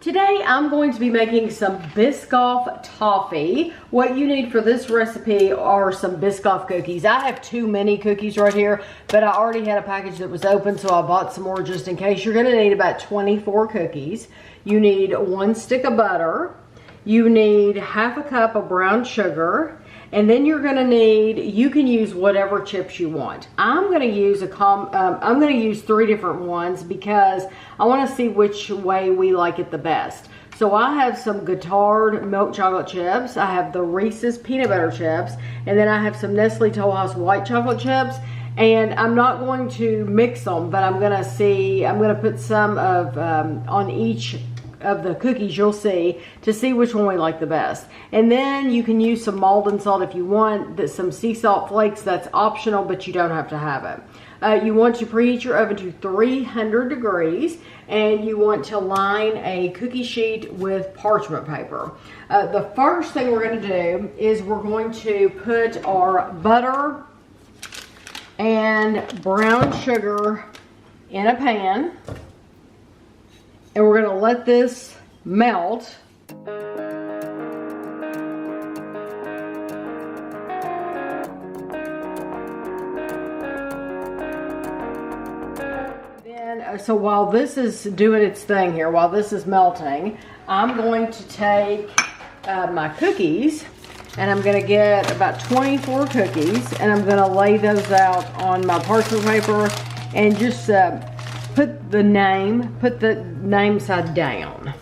Today I'm going to be making some Biscoff Toffee. What you need for this recipe are some Biscoff cookies. I have too many cookies right here, but I already had a package that was open, so I bought some more just in case. You're gonna need about 24 cookies. You need 1 stick of butter. You need half a cup of brown sugar. And then you're gonna need, you can use whatever chips you want. I'm gonna use I'm gonna use 3 different ones because I wanna see which way we like it the best. So I have some Guittard milk chocolate chips. I have the Reese's peanut butter chips. And then I have some Nestle Toll House white chocolate chips. And I'm not going to mix them, but I'm gonna put some of, on each of the cookies you'll see to see which one we like the best. And then you can use some Maldon salt if you want, some sea salt flakes, that's optional, but you don't have to have it. You want to preheat your oven to 300 degrees and you want to line a cookie sheet with parchment paper. The first thing we're going to do is we're going to put our butter and brown sugar in a pan. And we're gonna let this melt. Then, so while this is doing its thing here, while this is melting, I'm going to take my cookies and I'm gonna get about 24 cookies and I'm gonna lay those out on my parchment paper and just put the name side down.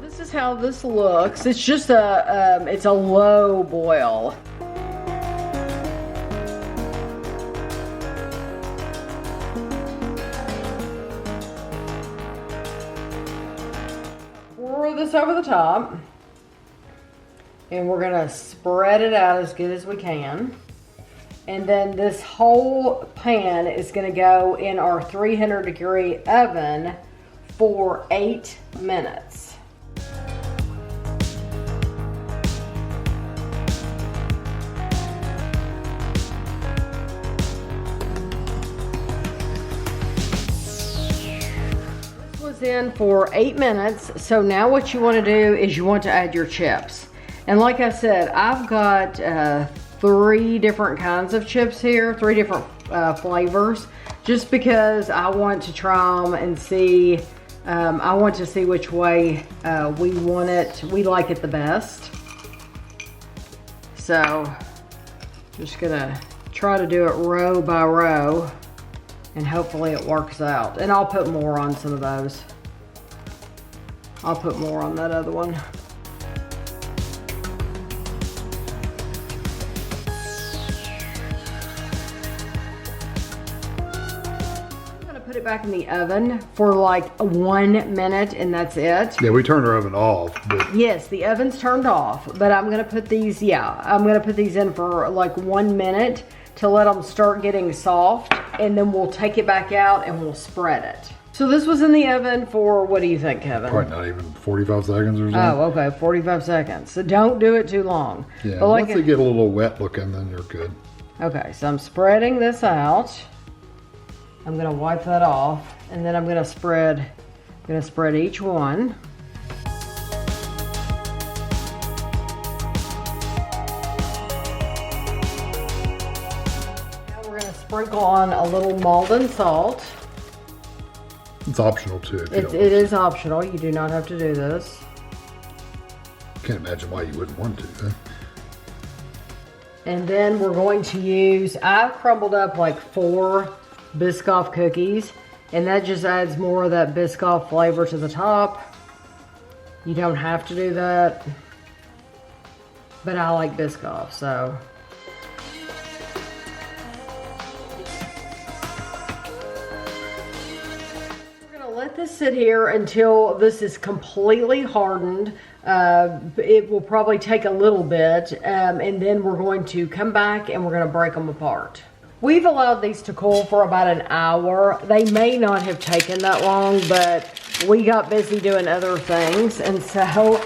This is how this looks. It's just it's a low boil. Pour this over the top. And we're gonna spread it out as good as we can. And then this whole pan is gonna go in our 300-degree oven for 8 minutes. This was in for 8 minutes. So now what you wanna do is you want to add your chips. And like I said, I've got 3 different kinds of chips here, 3 different flavors, just because I want to try them and see, I want to see which way we like it the best. So, just gonna try to do it row by row, and hopefully it works out. And I'll put more on some of those. I'll put more on that other one. Put it back in the oven for like 1 minute and that's it. Yeah, we turned our oven off. But yes, the oven's turned off, but I'm gonna put these, I'm gonna put these in for like 1 minute to let them start getting soft, and then we'll take it back out and we'll spread it. So this was in the oven for, what do you think, Kevin? Probably not even 45 seconds or something. Oh, okay, 45 seconds. So don't do it too long. Yeah, but once they get a little wet looking, then you're good. Okay, so I'm spreading this out. I'm gonna wipe that off, and then I'm gonna spread each one. Now we're gonna sprinkle on a little Maldon salt. It's optional too. It is optional. You do not have to do this. Can't imagine why you wouldn't want to, huh? And then we're going to use, I crumbled up like 4 Biscoff cookies, and that just adds more of that Biscoff flavor to the top. You don't have to do that, but I like Biscoff, so. We're gonna let this sit here until this is completely hardened. It will probably take a little bit, and then we're going to come back and we're gonna break them apart. We've allowed these to cool for about an hour. They may not have taken that long, but we got busy doing other things, and so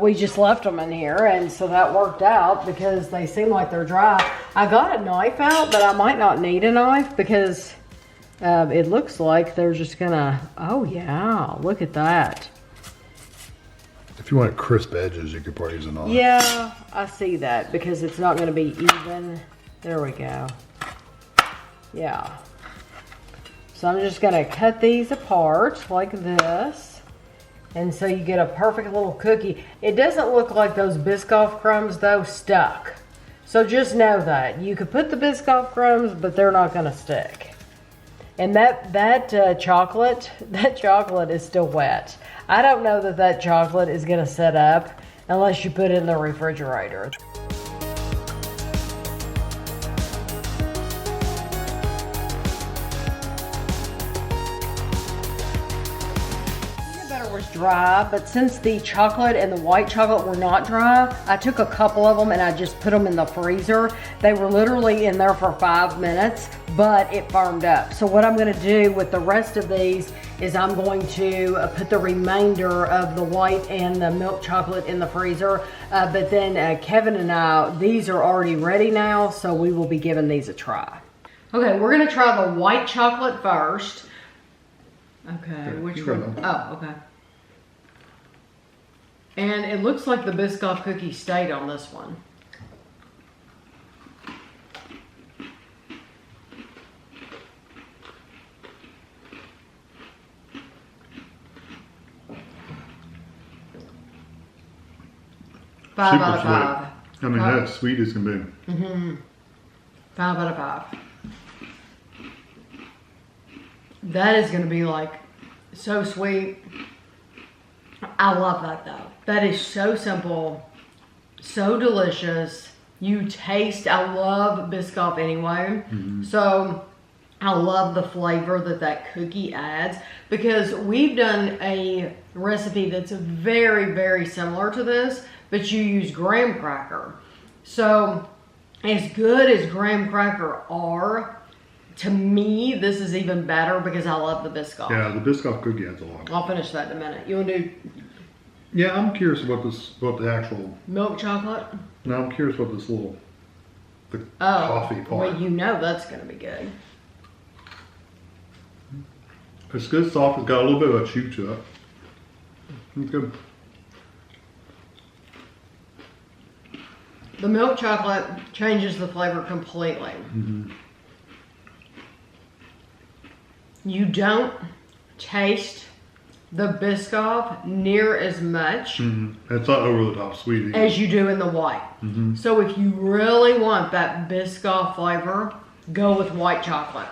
we just left them in here, and so that worked out because they seem like they're dry. I got a knife out, but I might not need a knife because it looks like they're just gonna, oh yeah, look at that. If you want crisp edges, you could probably use a knife. Yeah, I see that because it's not gonna be even. There we go. Yeah. So I'm just gonna cut these apart like this. And so you get a perfect little cookie. It doesn't look like those Biscoff crumbs though stuck. So just know that. You could put the Biscoff crumbs, but they're not gonna stick. And that chocolate is still wet. I don't know that chocolate is gonna set up unless you put it in the refrigerator. Dry, but since the chocolate and the white chocolate were not dry, I took a couple of them and I just put them in the freezer. They were literally in there for 5 minutes, but it firmed up. So what I'm going to do with the rest of these is I'm going to put the remainder of the white and the milk chocolate in the freezer. But then Kevin and I, these are already ready now, so we will be giving these a try. Okay, we're going to try the white chocolate first. Okay, which one? Oh, okay. And it looks like the Biscoff cookie stayed on this one. Five out of 5. I mean, that's sweet as can be. 5 out of 5. That is going to be like so sweet. I love that though. That is so simple, so delicious. You taste, I love Biscoff anyway. So I love the flavor that cookie adds because we've done a recipe that's very, very similar to this, but you use graham cracker. So as good as graham cracker are, to me, this is even better because I love the Biscoff. Yeah, the Biscoff cookie adds a lot. I'll finish that in a minute. You want to do Yeah, I'm curious about the actual milk chocolate? No, I'm curious about this the Oh, coffee part. well, you know that's going to be good. It's good, soft. It's got a little bit of a chew to it. It's good. The milk chocolate changes the flavor completely. You don't taste the Biscoff near as much It's not over the top sweet either. as you do in the white. So if you really want that Biscoff flavor, go with white chocolate.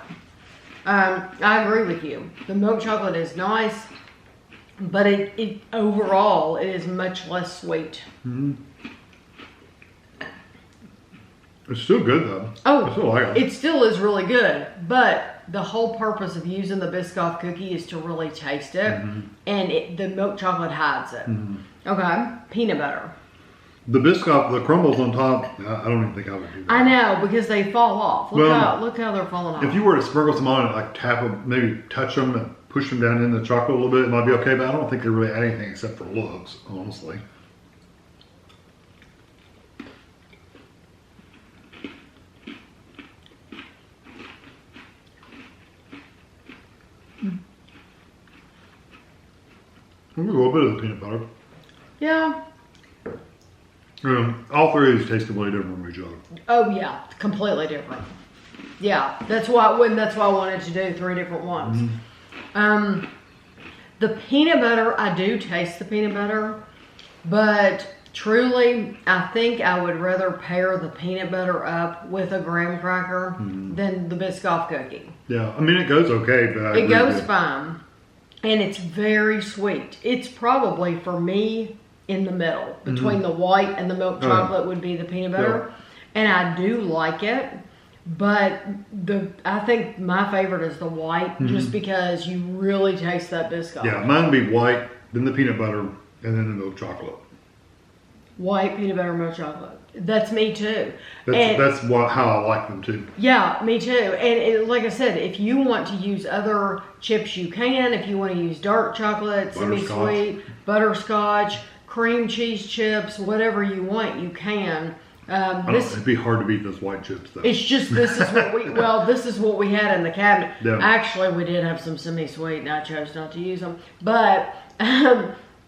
I agree with you. The milk chocolate is nice, but it overall it is much less sweet. It's still good though. Oh, I still like it. It still is really good, but the whole purpose of using the Biscoff cookie is to really taste it, and the milk chocolate hides it. Okay, peanut butter. The Biscoff, the crumbles on top, I don't even think I would do that. I know, because they fall off. Look how they're falling off. If you were to sprinkle some on it, like tap them, maybe touch them and push them down in the chocolate a little bit, it might be okay, but I don't think they really add anything except for looks, honestly. A little bit of the peanut butter. Yeah. All three of these taste completely different from each other. Oh yeah, completely different. Yeah, that's why I wanted to do 3 different ones. The peanut butter, I do taste the peanut butter, but truly, I think I would rather pair the peanut butter up with a graham cracker than the Biscoff cookie. Yeah, I mean it goes okay, but it goes fine, and it's very sweet. It's probably for me in the middle between the white and the milk chocolate would be the peanut butter, and I do like it. But I think my favorite is the white, just because you really taste that Biscoff. Yeah, mine would be white, then the peanut butter, and then the milk chocolate. White peanut butter milk chocolate. That's me too. That's how I like them too. Yeah, me too. And like I said, if you want to use other chips, you can. If you want to use dark chocolate, semi-sweet, butterscotch, cream cheese chips, whatever you want, you can. It'd be hard to beat those white chips though. It's just, this is what we, well, this is what we had in the cabinet. Yeah. Actually, we did have some semi-sweet and I chose not to use them. But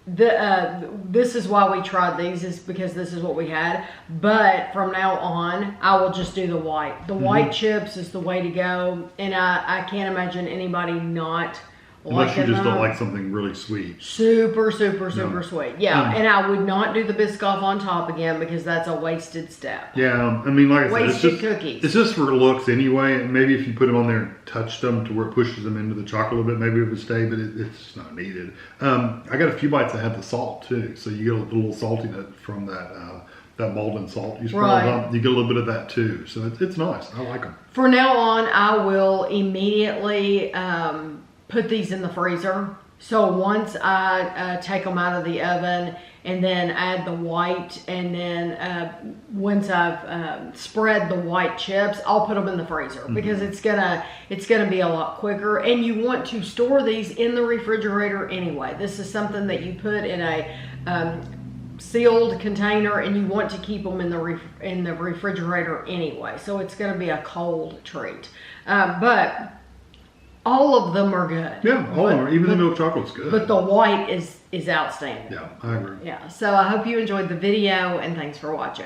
this is why we tried these, is because this is what we had. But from now on, I will just do the white. The white chips is the way to go. And I can't imagine anybody not Unless you liking just them. don't like something really sweet. Super sweet. Yeah, and I would not do the Biscoff on top again because that's a wasted step. Yeah, I mean, like I said, Wasted cookies. It's just for looks anyway. And maybe if you put them on there and touch them to where it pushes them into the chocolate a bit, maybe it would stay, but it's not needed. I got a few bites that have the salt too, so you get a little saltiness from that Malden salt you sprinkle on. You get a little bit of that too, so it's nice. I like them. For now on, I will immediately put these in the freezer. So once I take them out of the oven and then add the white, and then once I've spread the white chips, I'll put them in the freezer because it's gonna be a lot quicker. And you want to store these in the refrigerator anyway. This is something that you put in a sealed container, and you want to keep them in the refrigerator anyway. So it's gonna be a cold treat, but all of them are good. Yeah, all of them. Even the milk chocolate's good. But the white is outstanding. Yeah, I agree. Yeah. So I hope you enjoyed the video, and thanks for watching.